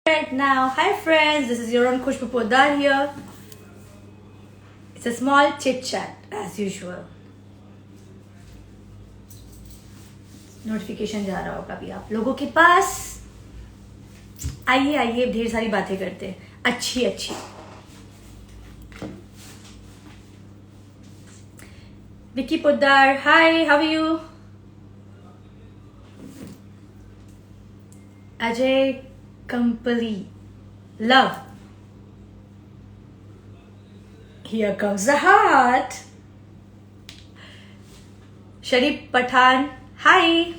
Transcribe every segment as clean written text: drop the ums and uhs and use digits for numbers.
Right now, hi friends, this is your own Khushbu Poddar here. It's a small chit chat as usual. Notification जा रहा होगा अभी आप लोगों के पास. आइए आइए ढेर सारी बातें करते हैं, अच्छी अच्छी. Vicky Poddar, hi, how are you? Ajay कंपली, love. Here comes the heart. Sharif Pathan, hi.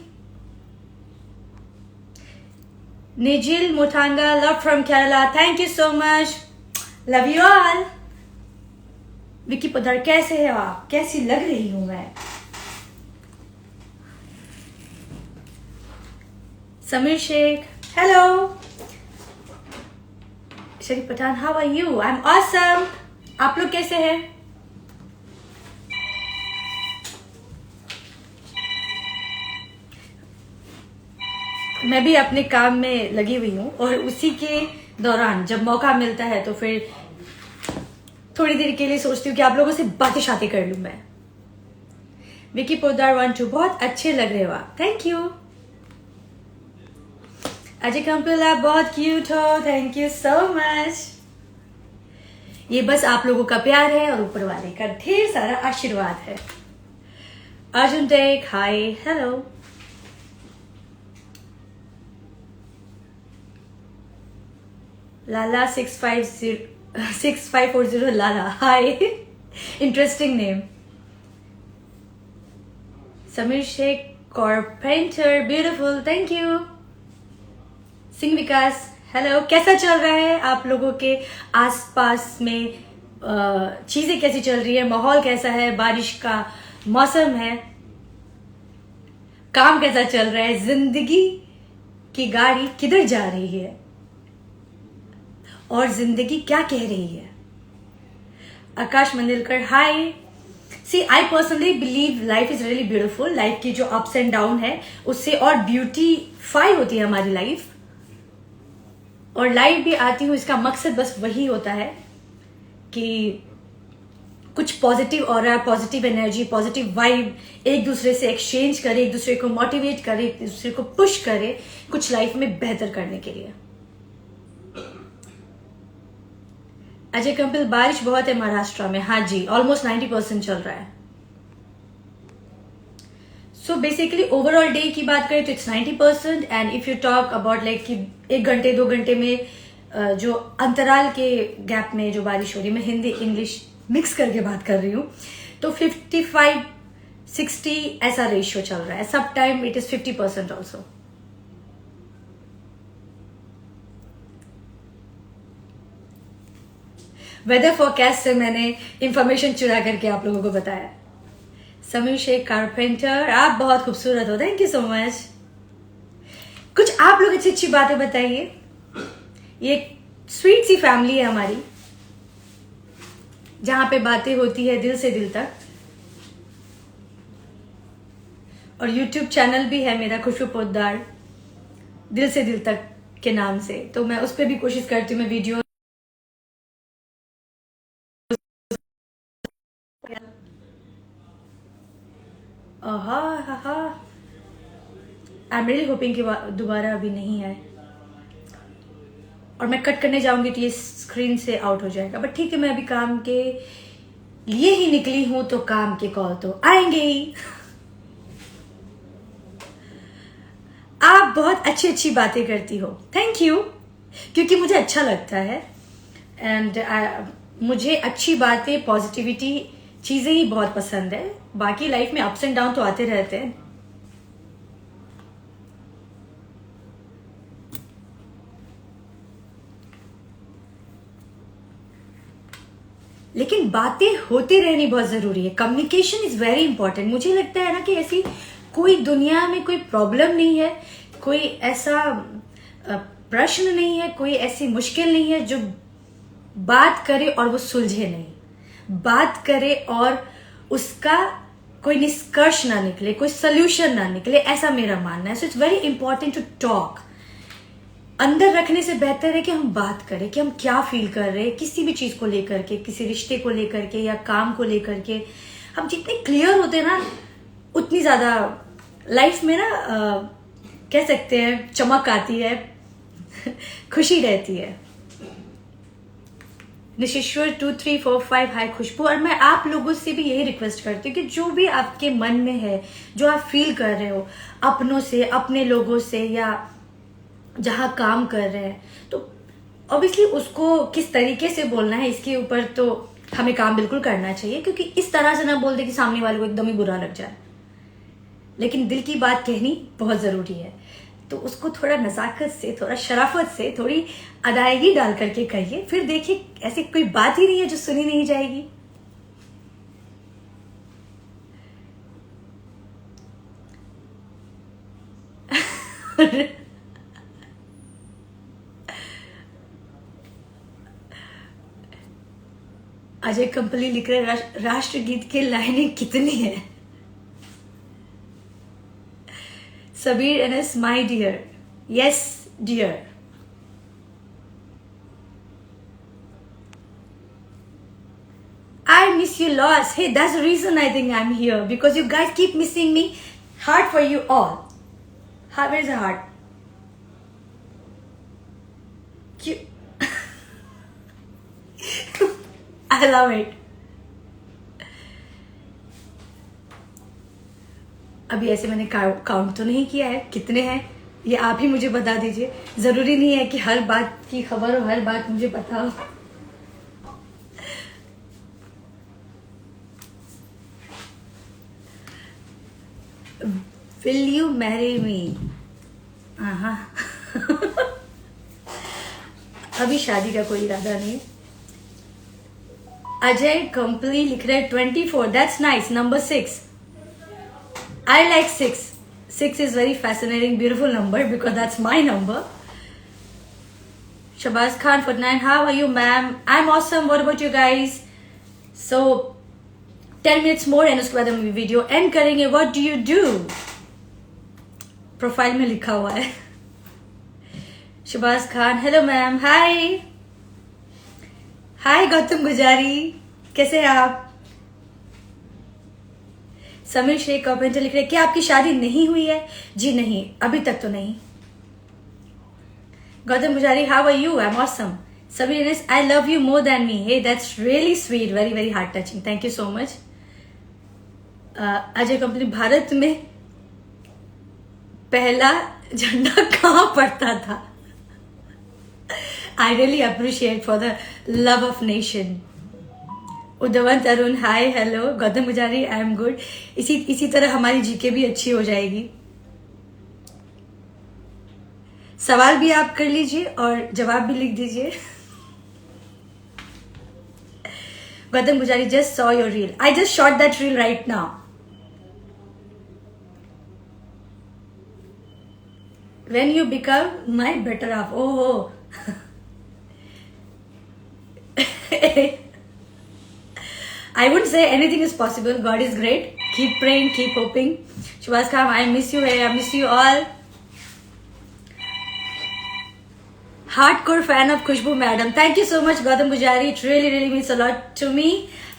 Nijil Mutanga, love from Kerala. Thank you so much. Love you all. Vicky Poddar, कैसे हैं आप? कैसी लग रही हूं मैं? Sameer Shaikh, hello. Sharif Pathan, how are you? I am awesome. आप लोग कैसे हैं? मैं भी अपने काम में लगी हुई हूँ और उसी के दौरान जब मौका मिलता है तो फिर थोड़ी देर के लिए सोचती हूँ कि आप लोगों से बातें शातें कर लूं मैं. विकी पोद्दार 1-2, बहुत अच्छे लग रहे हो आप. Thank you. अजय कंपल, आप बहुत क्यूट हो. Thank you so much. ये बस आप लोगों का प्यार है और ऊपर वाले का ढेर सारा आशीर्वाद है. Arjun tech, hi, hello. Lala 6540 Lala, hi. Interesting name. Sameer Shaikh carpenter, beautiful, thank you. Singh Vikas, hello. कैसा चल रहा है आप लोगों के आसपास में? चीजें कैसी चल रही है? माहौल कैसा है? बारिश का मौसम है. काम कैसा चल रहा है? जिंदगी की गाड़ी किधर जा रही है और जिंदगी क्या कह रही है? Akash Mandilkar, hi. See, I personally believe life is really beautiful. Life की जो अप्स एंड डाउन है उससे और ब्यूटीफाई होती है हमारी लाइफ. और लाइफ भी आती हूँ, इसका मकसद बस वही होता है कि कुछ positive aura, positive energy, positive vibe एक दूसरे से एक्सचेंज करे, एक दूसरे को मोटिवेट करे, एक दूसरे को पुश करे कुछ लाइफ में बेहतर करने के लिए. अजय कंपल, बारिश बहुत है महाराष्ट्र में. हाँ जी, ऑलमोस्ट 90% चल रहा है. सो बेसिकली ओवरऑल डे की बात करें तो it's 90%. And if you talk about like कि 1 घंटे 2 घंटे में जो अंतराल के गैप में जो बारिश हो रही है, मैं हिंदी इंग्लिश मिक्स करके बात कर रही हूँ, तो 55-60 ऐसा रेशियो चल रहा है. सब time it is 50% also. Weather forecast से मैंने इंफॉर्मेशन चुरा करके आप लोगों को बताया. समीर शेख कारपेंटर, आप बहुत खूबसूरत हो. Thank you so much. कुछ आप लोग अच्छी अच्छी बातें बताइए. ये स्वीट सी फैमिली है हमारी, जहां पे बातें होती है दिल से दिल तक. और यूट्यूब चैनल भी है मेरा, खुशबू पोद्दार दिल से दिल तक के नाम से. तो मैं उस पर भी कोशिश करती हूँ मैं video. I am really hoping कि दोबारा अभी नहीं आए. और मैं कट करने जाऊंगी तो ये स्क्रीन से आउट हो जाएगा. बट ठीक है, मैं अभी काम के लिए ही निकली हूं तो काम के कॉल तो आएंगे ही. आप बहुत अच्छी अच्छी बातें करती हो. Thank you. क्योंकि मुझे अच्छा लगता है. एंड मुझे अच्छी बातें, पॉजिटिविटी चीजें ही बहुत पसंद है. बाकी लाइफ में अप्स एंड डाउन तो आते रहते हैं. लेकिन बातें होती रहनी बहुत जरूरी है. Communication is very important. मुझे लगता है ना कि ऐसी कोई दुनिया में कोई प्रॉब्लम नहीं है, कोई ऐसा प्रश्न नहीं है, कोई ऐसी मुश्किल नहीं है जो बात करे और वो सुलझे नहीं. बात करे और उसका कोई निष्कर्ष ना निकले, कोई सोल्यूशन ना निकले, ऐसा मेरा मानना है. So it's very important to talk. अंदर रखने से बेहतर है कि हम बात करें कि हम क्या फील कर रहे हैं किसी भी चीज को लेकर के, किसी रिश्ते को लेकर के या काम को लेकर के। हम जितने क्लियर होते हैं ना उतनी ज्यादा लाइफ में ना कह सकते हैं चमक आती है, खुशी रहती है। निशेश्वर 2345 हाय खुशबू। और मैं आप लोगों से भी यही रिक्वेस्ट करती हूँ कि जो भी आपके मन में है, जो आप फील कर रहे हो अपनों से, अपने लोगों से या जहां काम कर रहे हैं, तो ऑब्वियसली उसको किस तरीके से बोलना है इसके ऊपर तो हमें काम बिल्कुल करना चाहिए, क्योंकि इस तरह से ना बोल दे कि सामने वाले को एकदम ही बुरा लग जाए। लेकिन दिल की बात कहनी बहुत जरूरी है, तो उसको थोड़ा नजाकत से, थोड़ा शराफत से, थोड़ी अदायगी डाल करके कहिए। फिर देखिए ऐसी कोई बात ही नहीं है जो सुनी नहीं जाएगी। अजय कंपली लिख रहे राष्ट्रगीत के लाइनें कितनी है। Sabir NS my dear, yes dear. I miss you lots. Hey, that's the reason I think I'm here, because you guys keep missing me. Heart for you all. Heart, where's the heart? I love it. अभी ऐसे मैंने count तो नहीं किया है कितने हैं, ये आप ही मुझे बता दीजिए। जरूरी नहीं है कि हर बात की खबर हो, हर बात मुझे पता हो। Will you marry me? अभी शादी का कोई इरादा नहीं। अजय कंपली लिख रहे 24, that's nice. Number 6, I like 6. 6 is very fascinating, beautiful number because that's my number. Shabazz Khan 49, how are you ma'am? I'm awesome, what about you guys? So 10 minutes more and उसके बाद हम वीडियो एंड करेंगे। What do you do? Profile में लिखा हुआ है। Shahbaz Khan, hello ma'am, हाय हाय। गौतम गुजारी, कैसे हैं आप? समीर शेख कमेंट लिख रहे, क्या आपकी शादी नहीं हुई है? जी नहीं, अभी तक तो नहीं। Gautam Gujari, how are you? I am awesome. Sameer is, I love you more than me. Hey, that's really sweet, very very heart touching, thank you so much. Ajay कंपनी, भारत में पहला झंडा कहां पड़ता था? I really appreciate for the love of nation. Udwant Arun, hi hello. Gautam Gujari, I am good. इसी तरह हमारी जीके भी अच्छी हो जाएगी। सवाल भी आप कर लीजिए और जवाब भी लिख दीजिए। गौतम गुजारी, just saw your reel. I just shot that reel right now. When you become my better half. Oh. I wouldn't say anything is possible. God is great. Keep praying, keep hoping. Shabazz Khan, I miss you. Hey, I miss you all. Hardcore fan of Khushbu madam. Thank you so much, Gautam Pujari. It really, really means a lot to me.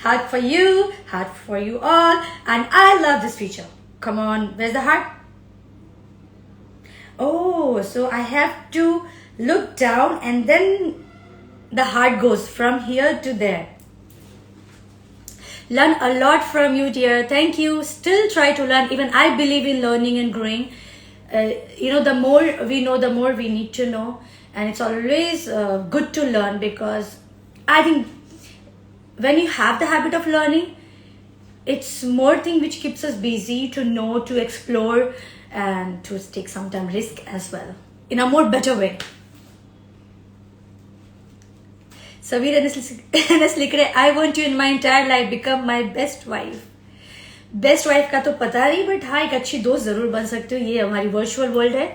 Heart for you, heart for you all. And I love this feature. Come on, where's the heart? Oh, so I have to look down and then the heart goes from here to there. Learn a lot from you, dear. Thank you. Still try to learn. Even I believe in learning and growing. The more we know, the more we need to know. And it's always good to learn, because I think when you have the habit of learning, it's more thing which keeps us busy to know, to explore, and to take some risk as well in a more better way. Saveer NS लिख रहे, I want you in my entire life, become my best wife. Best wife का तो पता नहीं, but हाँ एक अच्छी दोस्त जरूर बन सकते हो। ये हमारी वर्चुअल वर्ल्ड है।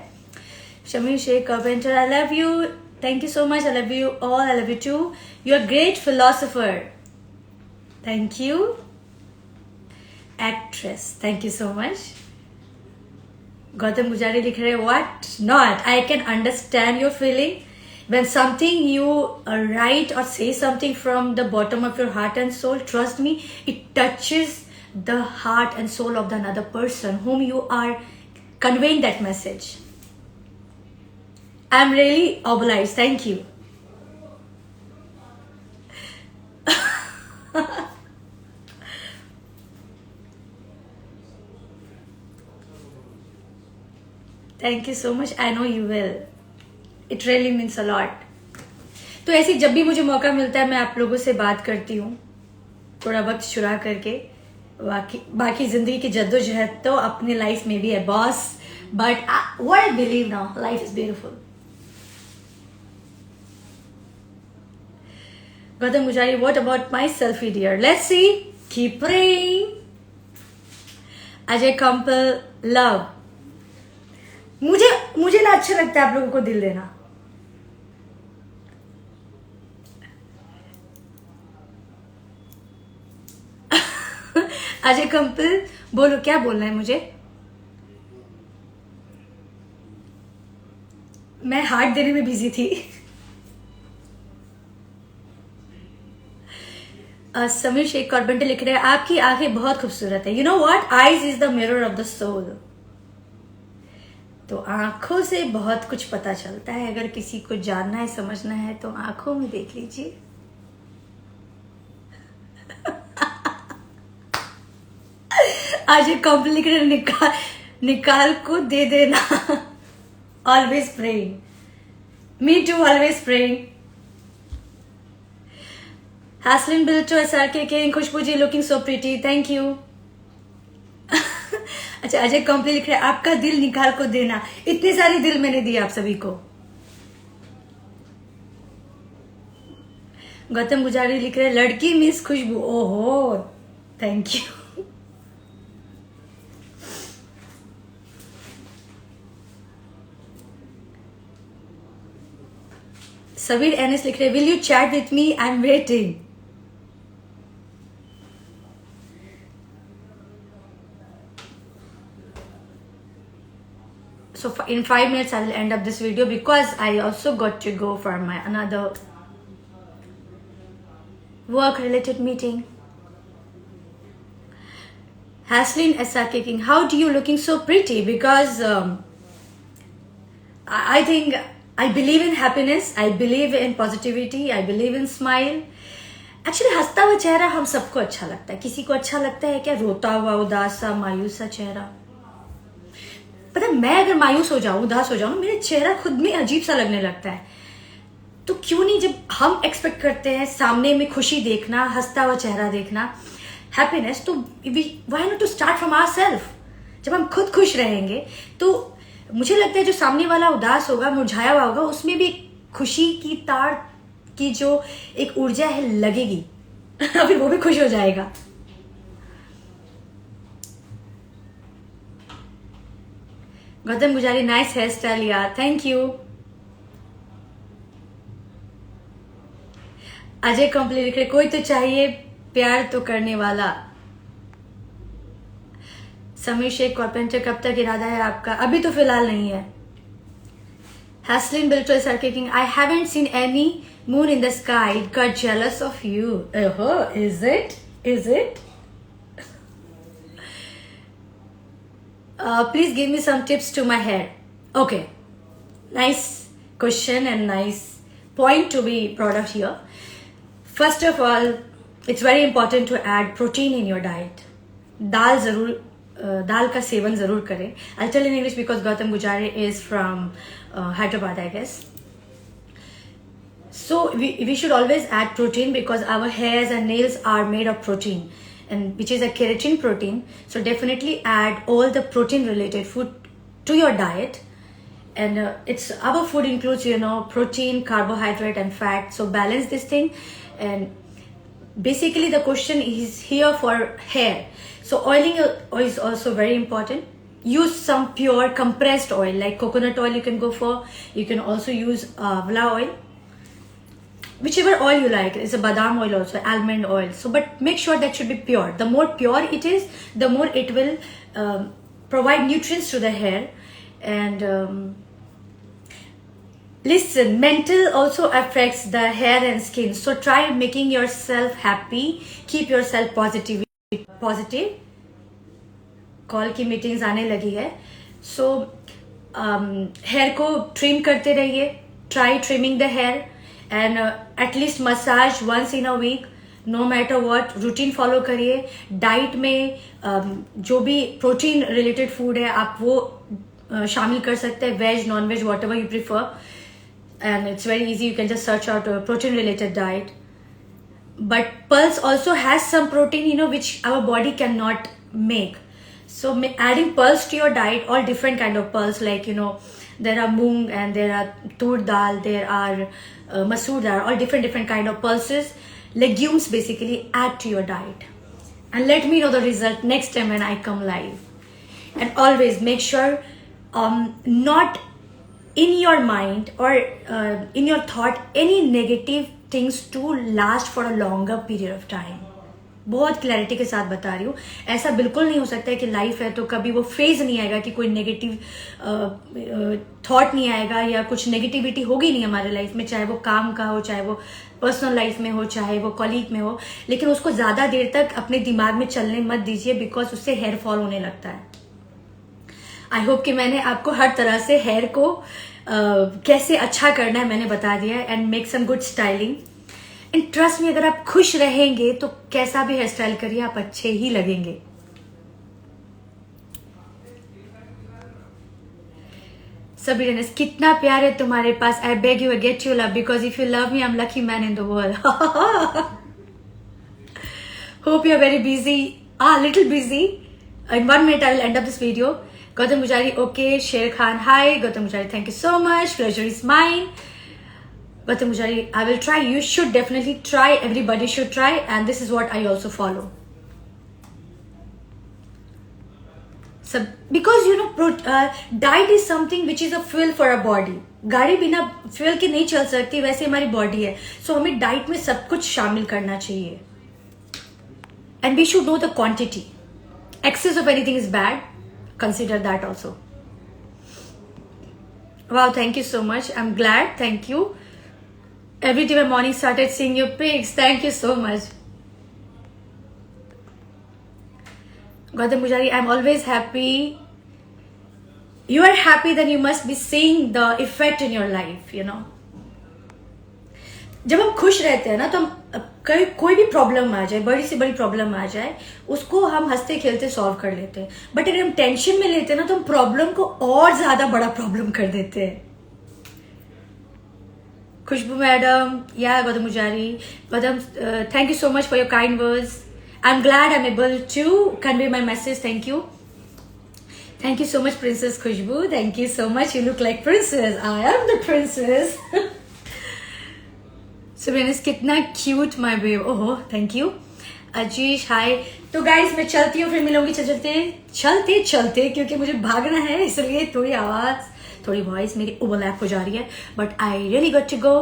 Shamir Shaikh commenter, I love you, thank you so much. I love you all, I love you too. You are great philosopher, thank you. Actress, thank you so much. Gautam Gujari लिख रहे हैं what not, I can understand your feeling when something you write or say something from the bottom of your heart and soul, trust me, it touches the heart and soul of the another person whom you are conveying that message. I'm really obliged, thank you. Thank you so much. I know you will. It really means a lot. तो ऐसे जब भी मुझे मौका मिलता है मैं आप लोगों से बात करती हूँ, थोड़ा वक्त चुरा करके. बाकी जिंदगी की जद्दोजहद तो अपनी लाइफ में भी है boss, but what I believe now, life is beautiful. Gautam Gujari, what about my selfie dear, let's see, keep praying. Ajay कंपल, लव. मुझे ना अच्छा लगता है आप लोगों को दिल देना. अजय कंपल, बोलो क्या बोलना है मुझे. मैं हार्ट देने में बिजी थी. समीर शेख कॉर्पेंटर लिख रहे हैं आपकी आंखें बहुत खूबसूरत है. You know what, eyes is the mirror of the soul. तो आंखों से बहुत कुछ पता चलता है. अगर किसी को जानना है, समझना है तो आंखों में देख लीजिए. आज एक कॉम्प्लिक निकाल को दे देना. Always praying. Me too, always praying. हैसलिन बिल्टो एसआरके के Khushboo ji, looking so pretty, thank you. अच्छा, अजय कंपनी लिख रहे हैं आपका दिल निकाल को देना. इतने सारे दिल मैंने दिए आप सभी को. गौतम गुजारी लिख रहे हैं लड़की मिस खुशबू. ओहो, थैंक यू. सबीर एनएस लिख रहे हैं will you chat with me, I am waiting. So in 5 minutes I will end up this video because I also got to go for my another work related meeting. Haslin SRK King, how do you looking so pretty? Because I think I believe in happiness, I believe in positivity, I believe in smile. Actually हंसता हुआ चेहरा हम सबको अच्छा लगता है. किसी को अच्छा लगता है क्या रोता हुआ, उदास सा, मायूस सा चेहरा? पता है, मैं अगर मायूस हो जाऊं, उदास हो जाऊं, मेरा चेहरा खुद में अजीब सा लगने लगता है. तो क्यों नहीं, जब हम एक्सपेक्ट करते हैं सामने में खुशी देखना, हंसता हुआ चेहरा देखना, हैप्पीनेस, तो why not to start from ourselves. जब हम खुद खुश रहेंगे तो मुझे लगता है जो सामने वाला उदास होगा, मुरझाया हुआ होगा, उसमें भी खुशी की तार की जो एक ऊर्जा है लगेगी. फिर वो भी खुश हो जाएगा. गौतम गुजारी, नाइस हेयर स्टाइल यार, थैंक यू. अजय कंपनी लिख रहे कोई तो चाहिए प्यार तो करने वाला. समीर शेख कॉर्पेंटर, कब तक इरादा है आपका? अभी तो फिलहाल नहीं है. हैसलिन बिल्टो सरके king, I haven't seen any moon in the sky, got jealous of you. ओहो, is it? Please give me some tips to my hair. Okay, nice question and nice point to be brought up here. First of all, it's very important to add protein in your diet. दाल का seven जरूर करें. I'll tell in English because Gautam Gujari is from Hyderabad, I guess. So we should always add protein because our hairs and nails are made of protein, and which is a keratin protein. So definitely add all the protein related food to your diet. And it's our food includes protein, carbohydrate and fat. So balance this thing. And basically the question is here for hair. So oiling is also very important. Use some pure compressed oil like coconut oil you can go for. You can also use avla oil. Whichever oil you like. It's a badam oil also, almond oil. So, but make sure that should be pure. The more pure it is, the more it will provide nutrients to the hair And listen, mental also affects the hair and skin, so try making yourself happy, keep yourself positive. Call की meetings आने लगी है, so hair को trim करते रहिए, try trimming the hair and at least massage once in a week, no matter what, routine follow करिए. Diet में जो भी प्रोटीन रिलेटेड फूड है आप वो शामिल कर सकते हैं, veg non veg whatever you prefer, and it's very easy, you can just search out protein related diet. But pulse also has some protein, which our body cannot make. So adding pulse to your diet, all different kind of pulse, like there are moong and there are tur dal, there are masoor dal, all different kind of pulses, legumes basically, add to your diet. And let me know the result next time when I come live. And always make sure not in your mind or in your thought any negative things to last for a longer period of time. बहुत clarity के साथ बता रही हूँ, ऐसा बिल्कुल नहीं हो सकता है कि लाइफ है तो कभी वो फेज नहीं आएगा कि कोई नेगेटिव थॉट नहीं आएगा या कुछ नेगेटिविटी होगी नहीं हमारे लाइफ में, चाहे वो काम का हो, चाहे वो पर्सनल लाइफ में हो, चाहे वो कॉलीग में हो. लेकिन उसको ज्यादा देर तक अपने दिमाग में चलने मत दीजिए, बिकॉज उससे हेयर फॉल होने लगता है. आई होप कि मैंने आपको हर तरह से हेयर को कैसे अच्छा करना है मैंने बता दिया है, and make some good styling. And trust me, अगर आप खुश रहेंगे तो कैसा भी हेयर स्टाइल करिए आप अच्छे ही लगेंगे. सभी रेनेस, कितना प्यार है तुम्हारे पास. I beg you get you love, because if you love me I am lucky man in the world. Hope you are very busy, little busy. In 1 minute I will end up this video. Gautam Pujari, okay. Sher Khan, hi. Gautam Pujari, thank you so much. Pleasure is mine. Gautam Pujari, I will try. You should definitely try. Everybody should try. And this is what I also follow. So, because diet is something which is a fuel for our body. गाड़ी बिना fuel के नहीं चल सकती, वैसे हमारी body है. सो हमें डाइट में सब कुछ शामिल करना चाहिए. And we should know the quantity. Excess of anything is bad. Consider that also. Wow, thank you so much. I'm glad. Thank you. Every day my morning started seeing your pics. Thank you so much. Gautam Pujari, I'm always happy. You are happy, then you must be seeing the effect in your life, जब हम खुश रहते हैं ना तो हम कोई भी प्रॉब्लम आ जाए, बड़ी से बड़ी प्रॉब्लम आ जाए, उसको हम हंसते खेलते सॉल्व कर लेते हैं. बट अगर हम टेंशन में लेते हैं ना तो हम प्रॉब्लम को और ज्यादा बड़ा प्रॉब्लम कर देते हैं. खुशबू मैडम, या Gautam Pujari, Gautam, thank you so much for your kind words. I am glad I am able to convey my message. Thank you. Thank you so much, Princess Khushbu. Thank you so much. You look like princess. I am the princess. सुबेनिस, कितना cute my babe. ओहो, thank you. अजीश, हाय. तो guys मैं चलती हूँ, फिर मिलूंगी चलते चलते क्योंकि मुझे भागना है, इसलिए थोड़ी आवाज, थोड़ी वॉइस मेरी ओवरलैप हो जा रही है. But I really got to go.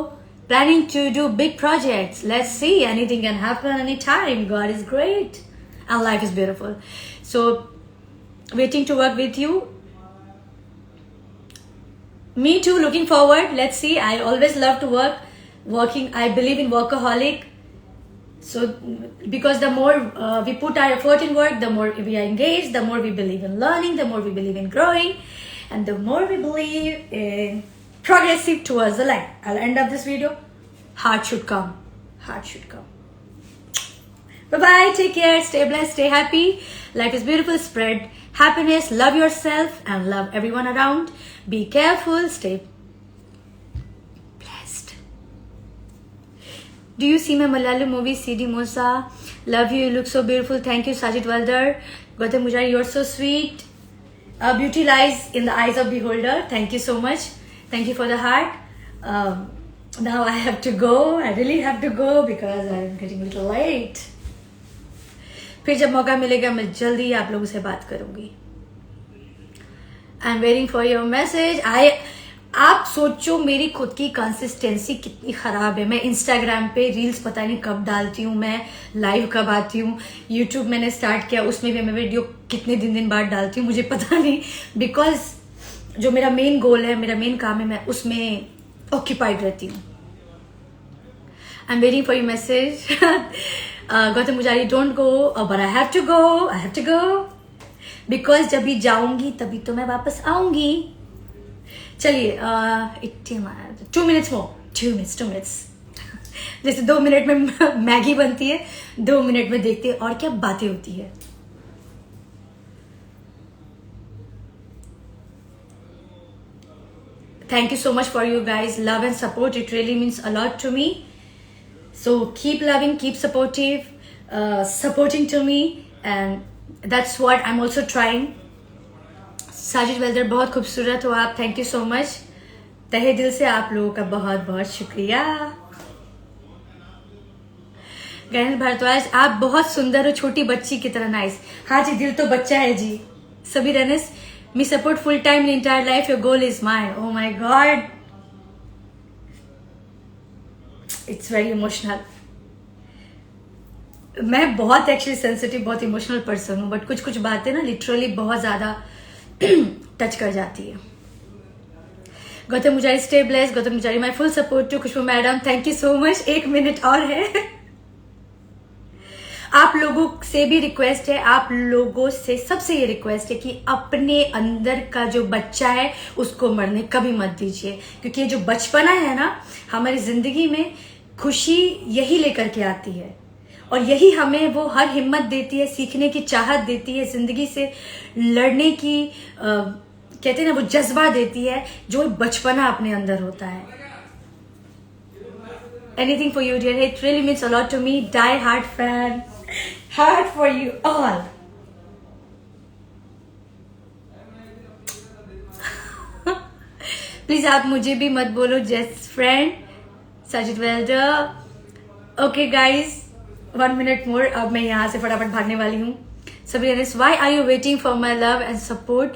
Planning to do big projects. Let's see. Anything can happen anytime. God is great. And life is beautiful. So, waiting to work with you. Me too. Looking forward. Let's see. I always love to work. Working, I believe in workaholic. So because the more we put our effort in work, the more we are engaged, the more we believe in learning, the more we believe in growing, and the more we believe in progressive towards the light. I'll end up this video. Heart should come. Bye bye. Take care. Stay blessed. Stay happy. Life is beautiful. Spread happiness. Love yourself and love everyone around. Be careful. Stay blessed. Do you see my Malayalam movie CD Mosa? Love you. You look so beautiful. Thank you, Sajid Waldar. Gautam Pujari, you're so sweet. Beauty lies in the eyes of beholder. Thank you so much. Thank you for the heart. Now I have to go. I really have to go because I'm getting a little late. फिर जब मौका मिलेगा मैं जल्दी आप लोगों से बात करूंगी. आई am waiting for your message. आप सोचो मेरी खुद की कंसिस्टेंसी कितनी खराब है. मैं इंस्टाग्राम पे रील्स पता नहीं कब डालती हूँ, मैं लाइव कब आती हूँ. यूट्यूब मैंने स्टार्ट किया, उसमें भी मैं वीडियो कितने दिन बाद डालती हूँ मुझे पता नहीं, बिकॉज जो मेरा मेन गोल है, मेरा मेन काम है, मैं उसमें ऑक्यूपाइड रहती हूँ। I am waiting for you message. Gautam Mujari, don't go but I have to go because जब भी जाऊंगी तभी तो मैं वापस आऊंगी। चलिए 2 मिनट्स मोर, 2 मिनट्स जैसे 2 मिनट में मैगी बनती है, 2 मिनट में देखते हैं और क्या बातें होती है। Thank you so much for you guys love and support. It really means a lot to me. So keep loving, keep supporting to me, and that's what I'm also trying. Sajid welder, बहुत खूबसूरत हो आप, thank you so much. तहे दिल से आप लोगों का बहुत बहुत शुक्रिया। गैनेश भारद्वाज, आप बहुत सुंदर हो, छोटी बच्ची की तरह नाइस। हाँ जी, दिल तो बच्चा है जी। सभी runs, me support full time in entire life, your goal is mine. Oh my god, it's very emotional. मैं बहुत एक्चुअली सेंसिटिव, बहुत इमोशनल पर्सन हूँ, बट कुछ कुछ बातें ना लिटरली बहुत ज्यादा टच कर जाती है। Gautam Mujari, stay blessed. Gautam Mujari, my full support to Khushboo madam, thank you so much. 1 minute और है। आप लोगों से भी रिक्वेस्ट है, आप लोगों से सबसे ये रिक्वेस्ट है कि अपने अंदर का जो बच्चा है उसको मरने कभी मत दीजिए, क्योंकि ये जो बचपना है ना, हमारी जिंदगी में खुशी यही लेकर के आती है और यही हमें वो हर हिम्मत देती है, सीखने की चाहत देती है, जिंदगी से लड़ने की कहते हैं ना वो जज्बा देती है, जो बचपना अपने अंदर होता है। Anything for you dear, it really means a lot to me. Die heart fan, heart for you all. Please आप मुझे भी मत बोलो just friend. Sajid Welder, okay guys 1 minute more, अब मैं यहां से फटाफट भागने वाली हूँ। सभी, why are you waiting for my love and support,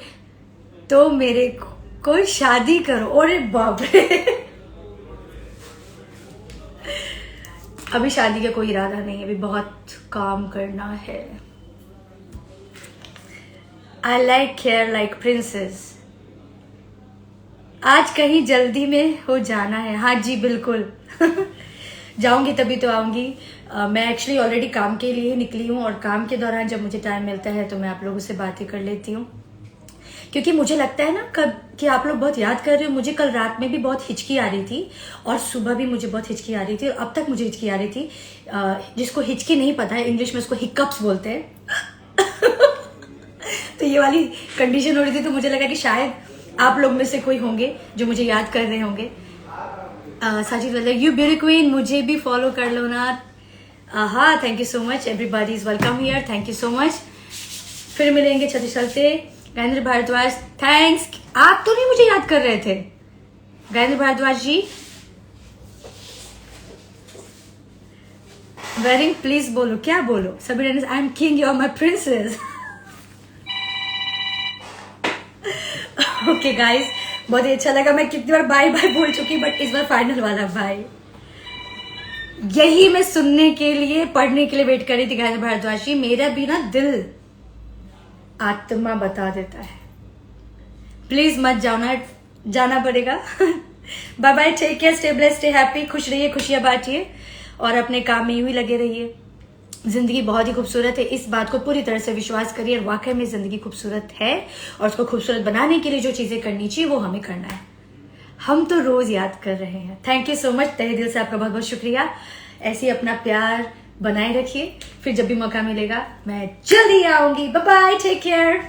तो मेरे को शादी करो। अरे बाप रे, अभी शादी का कोई इरादा नहीं है, अभी बहुत काम करना है। I like hair like princess. आज कहीं जल्दी में हो जाना है? हाँ जी बिल्कुल। जाऊंगी तभी तो आऊंगी। मैं एक्चुअली ऑलरेडी काम के लिए निकली हूँ और काम के दौरान जब मुझे टाइम मिलता है तो मैं आप लोगों से बातें कर लेती हूँ, क्योंकि मुझे लगता है ना कब कि आप लोग बहुत याद कर रहे हो। मुझे कल रात में भी बहुत हिचकी आ रही थी और सुबह भी मुझे बहुत हिचकी आ रही थी और अब तक मुझे हिचकी आ रही थी। जिसको हिचकी नहीं पता है, इंग्लिश में उसको हिकअप्स बोलते हैं। तो ये वाली कंडीशन हो रही थी, तो मुझे लगा कि शायद आप लोग में से कोई होंगे जो मुझे याद कर रहे होंगे। Sajid Welder, you beauty queen, मुझे भी फॉलो कर लो ना। हाँ, thank you so much, everybody is welcome here, thank you so much. फिर मिलेंगे चलते चलते। गैनेश भारद्वाज, थैंक्स। आप तो नहीं मुझे याद कर रहे थे गैनेश भारद्वाज जी। वेरिंग, प्लीज बोलो, क्या बोलो? सभी, I am king, you are my princess. Okay guys, बहुत ही अच्छा लगा। मैं कितनी बार बाय बाय बोल चुकी, बट इस बार फाइनल वाला बाय। यही मैं सुनने के लिए, पढ़ने के लिए वेट कर रही थी गैनेश भारद्वाज जी। मेरा भी ना दिल, आत्मा बता देता है, प्लीज मत जाना, जाना पड़ेगा। Bye bye, take care, stay blessed, stay happy, खुश रहिए, खुशियां बांटिए और अपने काम में यूं ही लगे रहिए। जिंदगी बहुत ही खूबसूरत है, इस बात को पूरी तरह से विश्वास करिए। और वाकई में जिंदगी खूबसूरत है और उसको खूबसूरत बनाने के लिए जो चीजें करनी चाहिए वो हमें करना है। हम तो रोज याद कर रहे हैं। थैंक यू सो मच, तहे दिल से आपका बहुत बहुत शुक्रिया। ऐसे ही अपना प्यार बनाए रखिए, फिर जब भी मौका मिलेगा मैं जल्दी आऊंगी। Bye bye, take care.